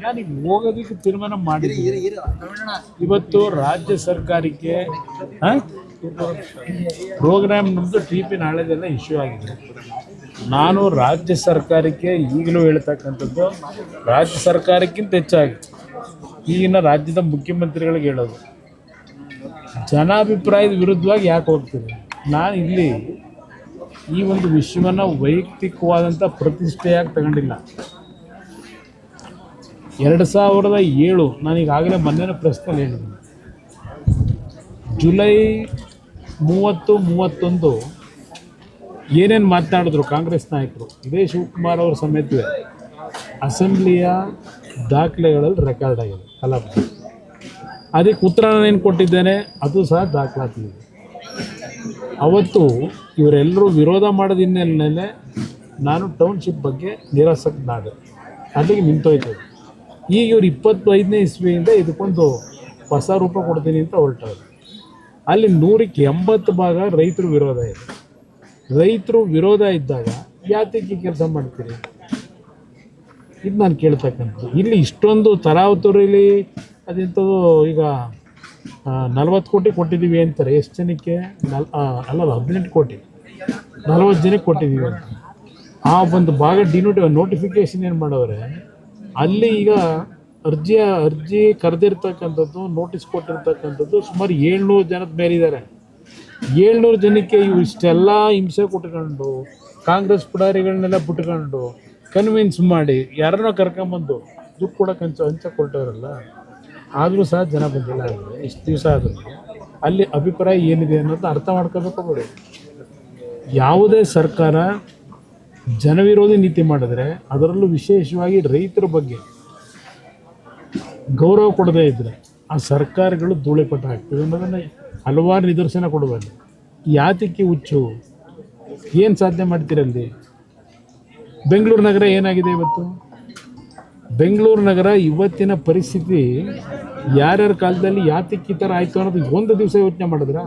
ನಾನೀಗ ಹೋಗೋದಕ್ಕೆ ತೀರ್ಮಾನ ಮಾಡಿದ್ದೀನಿ. ಇವತ್ತು ರಾಜ್ಯ ಸರ್ಕಾರಕ್ಕೆ ಪ್ರೋಗ್ರಾಮ್ ನಮ್ಮದು TP ನಾಳೆದೆಲ್ಲ ಇಶ್ಯೂ ಆಗಿದೆ. ನಾನು ರಾಜ್ಯ ಸರ್ಕಾರಕ್ಕೆ ಈಗಲೂ ಹೇಳ್ತಕ್ಕಂಥದ್ದು, ರಾಜ್ಯ ಸರ್ಕಾರಕ್ಕಿಂತ ಹೆಚ್ಚಾಗಿ ಈಗಿನ ರಾಜ್ಯದ ಮುಖ್ಯಮಂತ್ರಿಗಳಿಗೆ ಹೇಳೋದು, ಜನಾಭಿಪ್ರಾಯದ ವಿರುದ್ಧವಾಗಿ ಯಾಕೆ ಹೋಗ್ತೀರಿ? ನಾನು ಇಲ್ಲಿ ಈ ಒಂದು ವಿಷಯವನ್ನು ವೈಯಕ್ತಿಕವಾದಂಥ ಪ್ರತಿಷ್ಠೆಯಾಗಿ ತಗೊಂಡಿಲ್ಲ. 2007 ನಾನೀಗಾಗಲೇ ಮೊನ್ನೆ ಪ್ರಶ್ನೆ ಹೇಳಿದ್ದೀನಿ. ಜುಲೈ 30, 31 ಏನೇನು ಮಾತನಾಡಿದ್ರು ಕಾಂಗ್ರೆಸ್ ನಾಯಕರು, ಇದೇ ಶಿವಕುಮಾರ್ ಅವರ ಸಮೇತವೇ ಅಸೆಂಬ್ಲಿಯ ದಾಖಲೆಗಳಲ್ಲಿ ರೆಕಾರ್ಡ್ ಆಗಿದೆ ಕಲಾಪ. ಅದಕ್ಕೆ ಉತ್ತರ ಏನು ಕೊಟ್ಟಿದ್ದೇನೆ ಅದು ಸಹ ದಾಖಲಾತಿದೆ. ಅವತ್ತು ಇವರೆಲ್ಲರೂ ವಿರೋಧ ಮಾಡೋದ ಹಿನ್ನೆಲೆಯಲ್ಲೇ ನಾನು ಟೌನ್ಶಿಪ್ ಬಗ್ಗೆ ನಿರಾಸಕ್ತನಾದೆ, ಅಲ್ಲಿಗೆ ನಿಂತೋಯ್ತದೆ. ಈಗ ಇವರು 25ನೇ ಇಸ್ವಿಯಿಂದ ಇದಕ್ಕೊಂದು ಹೊಸ ರೂಪ ಕೊಡ್ತೀನಿ ಅಂತ ಹೊರಟವರು. ಅಲ್ಲಿ 100ಕ್ಕೆ 80 ಭಾಗ ರೈತರು ವಿರೋಧ ಇದೆ. ರೈತರು ವಿರೋಧ ಇದ್ದಾಗ ಯಾತಕ್ಕೆ ಕೆಲಸ ಮಾಡ್ತೀರಿ? ಇದು ನಾನು ಕೇಳ್ತಕ್ಕಂಥದ್ದು. ಇಲ್ಲಿ ಇಷ್ಟೊಂದು ತರಾವತುರಿಲಿ ಅದೆಂಥದ್ದು ಈಗ 40 ಕೋಟಿ ಕೊಟ್ಟಿದ್ದೀವಿ ಅಂತಾರೆ. ಎಷ್ಟು ಜನಕ್ಕೆ? 18 ಕೋಟಿ 40 ಜನಕ್ಕೆ ಕೊಟ್ಟಿದ್ದೀವಿ ಅಂತ. ಆ ಒಂದು ಭಾಗ ನೋಟಿಫಿಕೇಶನ್ ಏನು ಮಾಡವ್ರೆ ಅಲ್ಲಿ. ಈಗ ಅರ್ಜಿ ಕರೆದಿರ್ತಕ್ಕಂಥದ್ದು, ನೋಟಿಸ್ ಕೊಟ್ಟಿರ್ತಕ್ಕಂಥದ್ದು ಸುಮಾರು 700 ಜನದ ಮೇಲಿದ್ದಾರೆ. 700 ಜನಕ್ಕೆ ಇವು ಇಷ್ಟೆಲ್ಲ ಹಿಂಸೆ ಕೊಟ್ಕೊಂಡು, ಕಾಂಗ್ರೆಸ್ ಪುಡಾರಿಗಳನ್ನೆಲ್ಲ ಬಿಟ್ಕೊಂಡು ಕನ್ವಿನ್ಸ್ ಮಾಡಿ ಯಾರನ್ನೋ ಕರ್ಕೊಂಬಂದು ದುಡ್ಡು ಕೊಡೋಕೆ ಹಂಚ ಕೊಟ್ಟವರಲ್ಲ. ಆದರೂ ಸಹ ಜನ ಬಂದಿಲ್ಲ. ಅಂದರೆ ಇಷ್ಟು ದಿವಸ ಆದರೂ ಅಲ್ಲಿ ಅಭಿಪ್ರಾಯ ಏನಿದೆ ಅನ್ನೋದನ್ನ ಅರ್ಥ ಮಾಡ್ಕೋಬೇಕು. ಬಿಡಿ, ಯಾವುದೇ ಸರ್ಕಾರ ಜನವಿರೋಧಿ ನೀತಿ ಮಾಡಿದ್ರೆ, ಅದರಲ್ಲೂ ವಿಶೇಷವಾಗಿ ರೈತರ ಬಗ್ಗೆ ಗೌರವ ಕೊಡದೇ ಇದ್ದರೆ ಆ ಸರ್ಕಾರಗಳು ಧೂಳಿಪಟ ಆಗ್ತದೆ ಅನ್ನೋದನ್ನು ಹಲವಾರು ನಿದರ್ಶನ ಕೊಡಬಲ್ಲ. ಯಾತಕ್ಕೆ ಹುಚ್ಚು? ಏನು ಸಾಧನೆ ಮಾಡ್ತೀರಲ್ಲಿ? ಬೆಂಗಳೂರು ನಗರ ಏನಾಗಿದೆ ಇವತ್ತು? ಬೆಂಗಳೂರು ನಗರ ಇವತ್ತಿನ ಪರಿಸ್ಥಿತಿ ಯಾರ್ಯಾರ ಕಾಲದಲ್ಲಿ ಯಾತಕ್ಕೆ ಈ ಥರ ಆಯಿತು ಅನ್ನೋದು ಒಂದು ದಿವಸ ಯೋಚನೆ ಮಾಡಿದ್ರ?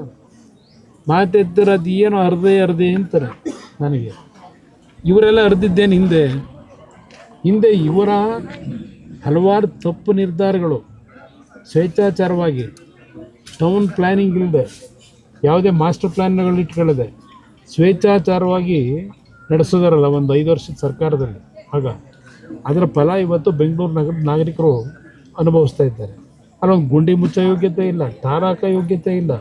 ಮಾತೆತ್ತರ ಅದು ಏನೋ ಅರ್ಧೆ ಅಂತಾರೆ ನನಗೆ. ಇವರೆಲ್ಲ ಅರ್ಧಿದ್ದೇನು ಹಿಂದೆ ಇವರ ಹಲವಾರು ತಪ್ಪು ನಿರ್ಧಾರಗಳು, ಸ್ವೇಚ್ಛಾಚಾರವಾಗಿ ಟೌನ್ ಪ್ಲ್ಯಾನಿಂಗ್ ಇಲ್ಲದೆ, ಯಾವುದೇ ಮಾಸ್ಟರ್ ಪ್ಲ್ಯಾನ್ಗಳು ಇಟ್ಕೊಳ್ಳದೆ ಸ್ವೇಚ್ಛಾಚಾರವಾಗಿ ನಡೆಸೋದಾರಲ್ಲ ಒಂದು 5 ವರ್ಷದ ಸರ್ಕಾರದಲ್ಲಿ. ಆಗ ಅದರ ಫಲ ಇವತ್ತು ಬೆಂಗಳೂರು ನಗರದ ನಾಗರಿಕರು ಅನುಭವಿಸ್ತಾ ಇದ್ದಾರೆ. ಅಲ್ಲೊಂದು ಗುಂಡಿ ಮುಚ್ಚೋ ಯೋಗ್ಯತೆ ಇಲ್ಲ, ತಾರಾಕ ಯೋಗ್ಯತೆ ಇಲ್ಲ.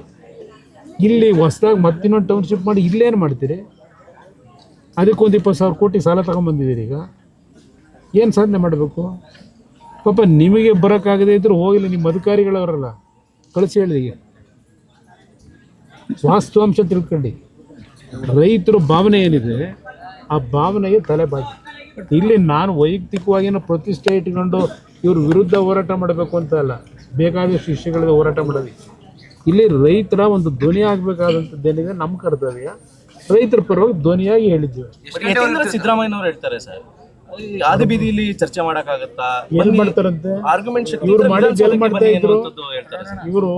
ಇಲ್ಲಿ ಹೊಸದಾಗಿ ಮತ್ತಿನ್ನೊಂದು ಟೌನ್ಶಿಪ್ ಮಾಡಿ ಇಲ್ಲೇನು ಮಾಡ್ತೀರಿ? ಅದಕ್ಕೊಂದು 20,000 ಕೋಟಿ ಸಾಲ ತಗೊಂಬಂದಿದ್ದೀರಿ. ಈಗ ಏನು ಸಾಧನೆ ಮಾಡಬೇಕು? ಪಾಪ ನಿಮಗೆ ಬರೋಕ್ಕಾಗದೇ ಇದ್ದರೂ ಹೋಗಿಲ್ಲ, ನಿಮ್ಮ ಅಧಿಕಾರಿಗಳವರಲ್ಲ ಕಳಿಸಿ ಹೇಳಿ. ಈಗ ವಾಸ್ತವಾಂಶ ತಿಳ್ಕೊಂಡು ರೈತರ ಭಾವನೆ ಏನಿದೆ ಆ ಭಾವನೆಗೆ ತಲೆಬಾಗಿ. ಇಲ್ಲಿ ನಾನು ವೈಯಕ್ತಿಕವಾಗಿನೂ ಪ್ರತಿಷ್ಠೆ ಇಟ್ಕೊಂಡು ಇವ್ರ ವಿರುದ್ಧ ಹೋರಾಟ ಮಾಡಬೇಕು ಅಂತ ಅಲ್ಲ, ಬೇಕಾದಷ್ಟು ವಿಷಯಗಳಿಗೆ ಹೋರಾಟ ಮಾಡೋದು. ಇಲ್ಲಿ ರೈತರ ಒಂದು ಧ್ವನಿ ಆಗಬೇಕಾದಂಥದ್ದೇನಿದೆ ನಮ್ಮ ಕರ್ತವ್ಯ. ರೈತರ ಪರವಾಗಿ ಧ್ವನಿಯಾಗಿ ಹೇಳಿದ್ದೀವಿ. ಸಿದ್ದರಾಮಯ್ಯನವರು ಹೇಳ್ತಾರೆ ಸರ್, ಆದಿ ಬೀದಿಲಿ ಚರ್ಚೆ ಮಾಡೋಕ್ಕಾಗತ್ತಾ? ಏನು ಮಾಡ್ತಾರಂತೆ ಇವರು ಮಾಡಿ ಜಲ್ ಮಾಡ್ತಾ ಇದ್ರು. ಇವರು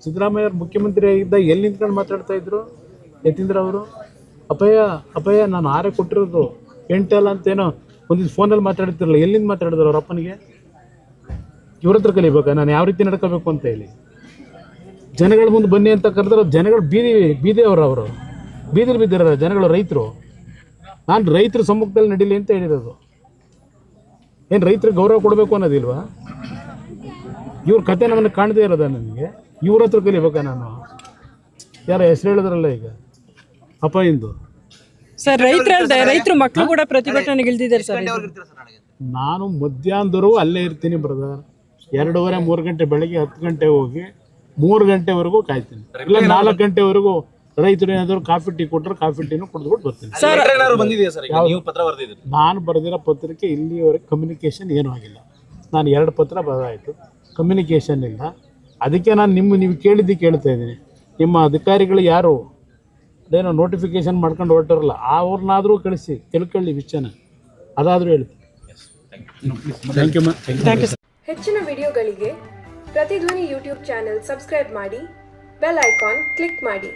ಸಿದ್ದರಾಮಯ್ಯ ಮುಖ್ಯಮಂತ್ರಿ ಆಗಿದ್ದಾಗ ಎಲ್ಲಿ ನಿಂತ್ಕೊಂಡು ಮಾತಾಡ್ತಾ ಇದ್ರು? ಯತೀಂದ್ರ ಅವರು ಅಪ್ಪಯ್ಯ ನಾನು 6 ಕೊಟ್ಟಿರೋದು 8 ಅಲ್ಲ ಅಂತೇನೋ ಒಂದಿದ್ದು ಫೋನಲ್ಲಿ ಮಾತಾಡ್ತಿರಲ್ಲ. ಎಲ್ಲಿಂದ ಮಾತಾಡಿದ್ರು ಅವ್ರ ಅಪ್ಪನಿಗೆ? ಇವ್ರ ಹತ್ರ ಕಲಿಬೇಕಾ ನಾನು ಯಾವ ರೀತಿ ನಡ್ಕೋಬೇಕು ಅಂತ ಹೇಳಿ? ಜನಗಳ ಮುಂದೆ ಬನ್ನಿ ಅಂತ ಕರೆದ್ರೆ ಜನಗಳು ಬೀದಿಯವರು ಬೀದಿಲಿ ಬಿದ್ದಿರೋ ಜನಗಳು, ರೈತರು. ನಾನು ರೈತರ ಸಮ್ಮುಖದಲ್ಲಿ ನಡೀಲಿ ಅಂತ ಹೇಳಿರೋದು. ಏನು ರೈತರಿಗೆ ಗೌರವ ಕೊಡಬೇಕು ಅನ್ನೋದಿಲ್ವಾ? ಇವ್ರ ಕತೆ ನಮ್ಮನ್ನು ಕಾಣದೇ ಇರೋದ ನನಗೆ? ಇವ್ರ ಹತ್ರ ಕಲಿಬೇಕಾ ನಾನು? ಯಾರ ಹೆಸರು ಹೇಳಿದ್ರಲ್ಲ ಈಗ ಅಪ್ಪಾಯಿಂದು ಸರ್, ರೈತರು ಮಕ್ಕಳು ಕೂಡ ಪ್ರತಿಭಟನೆಗೆ ಇಳಿದಿದ್ದಾರೆ ಸರ್. ನಾನು ಮಧ್ಯಾಹ್ನದವರೆಗೂ ಅಲ್ಲೇ ಇರ್ತೀನಿ ಬ್ರದರ್. 2:30, 3 ಗಂಟೆ ಬೆಳಗ್ಗೆ 10 ಗಂಟೆ ಹೋಗಿ 3 ಗಂಟೆವರೆಗೂ ಕಾಯ್ತೀನಿ. ಇಲ್ಲ 4 ಗಂಟೆವರೆಗೂ ರೈತರು ಏನಾದರೂ ಕಾಫಿ ಟೀ ಕೊಟ್ಟರೆ ಕಾಫಿ ಟೀನು ಕುಡಿದ್ಬಿಟ್ಟು ಬರ್ತೀನಿ. ನಾನು ಬರೆದಿರೋ ಪತ್ರಕ್ಕೆ ಇಲ್ಲಿವರೆಗೆ ಕಮ್ಯುನಿಕೇಷನ್ ಏನೂ ಆಗಿಲ್ಲ. ನಾನು 2 ಪತ್ರ ಬರೆದಾಯಿತು, ಕಮ್ಯುನಿಕೇಷನ್ ಇಲ್ಲ. ಅದಕ್ಕೆ ನಾನು ನೀವು ಕೇಳ್ತಾ ಇದ್ದೀನಿ, ನಿಮ್ಮ ಅಧಿಕಾರಿಗಳು ಯಾರು ಅದೇನೋ ನೋಟಿಫಿಕೇಶನ್ ಮಾಡ್ಕೊಂಡು ಹೊರಟಿರಲ್ಲ ಅವ್ರನ್ನಾದರೂ ಕಳಿಸಿ ತಿಳ್ಕೊಳ್ಳಿ ವಿಷಯನ, ಅದಾದರೂ ಹೇಳ್ತೀನಿ. Thank you. ಹೆಚ್ಚಿನ ವಿಡಿಯೋಗಳಿಗೆ ಪ್ರತಿಧ್ವನಿ ಯೂಟ್ಯೂಬ್ ಚಾನೆಲ್ ಸಬ್ಸ್ಕ್ರೈಬ್ ಮಾಡಿ, ಬೆಲ್ ಐಕಾನ್ ಕ್ಲಿಕ್ ಮಾಡಿ.